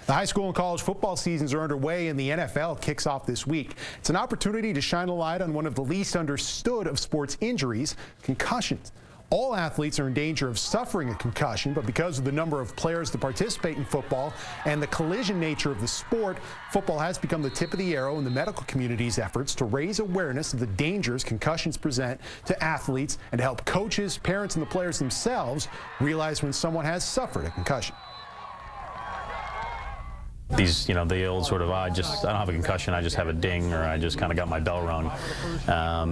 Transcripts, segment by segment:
The high school and college football seasons are underway, and the NFL kicks off this week. It's an opportunity to shine a light on one of the least understood of sports injuries, concussions. All athletes are in danger of suffering a concussion, but because of the number of players that participate in football and the collision nature of the sport, football has become the tip of the arrow in the medical community's efforts to raise awareness of the dangers concussions present to athletes and to help coaches, parents, and the players themselves realize when someone has suffered a concussion. These, the old sort of, I don't have a concussion, I just have a ding, or I just kind of got my bell rung,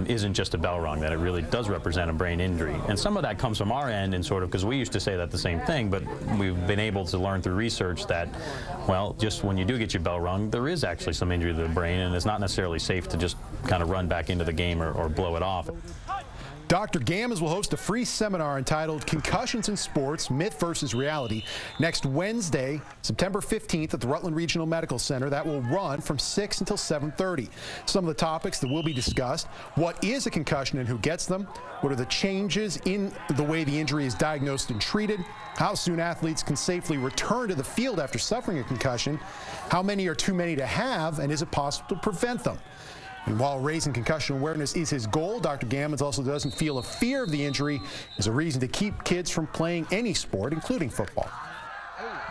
isn't just a bell rung, that it really does represent a brain injury. And some of that comes from our end, and sort of, because we used to say that the same thing, but we've been able to learn through research that, well, just when you do get your bell rung, there is actually some injury to the brain, and it's not necessarily safe to just kind of run back into the game or blow it off. Dr. Gammons will host a free seminar entitled Concussions in Sports, Myth versus Reality next Wednesday, September 15th at the Rutland Regional Medical Center. That will run from 6 until 7:30. Some of the topics that will be discussed: what is a concussion and who gets them? What are the changes in the way the injury is diagnosed and treated? How soon athletes can safely return to the field after suffering a concussion? How many are too many to have, and is it possible to prevent them? And while raising concussion awareness is his goal, Dr. Gammons also doesn't feel a fear of the injury as a reason to keep kids from playing any sport, including football.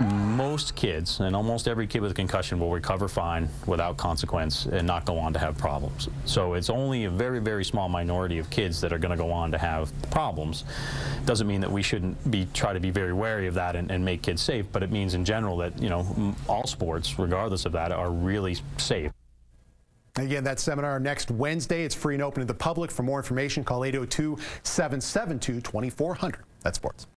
Most kids, and almost every kid with a concussion, will recover fine without consequence and not go on to have problems. So it's only a very, very small minority of kids that are going to go on to have problems. Doesn't mean that we shouldn't try to be very wary of that and make kids safe, but it means in general that, all sports, regardless of that, are really safe. Again, that seminar next Wednesday. It's free and open to the public. For more information, call 802-772-2400. That's sports.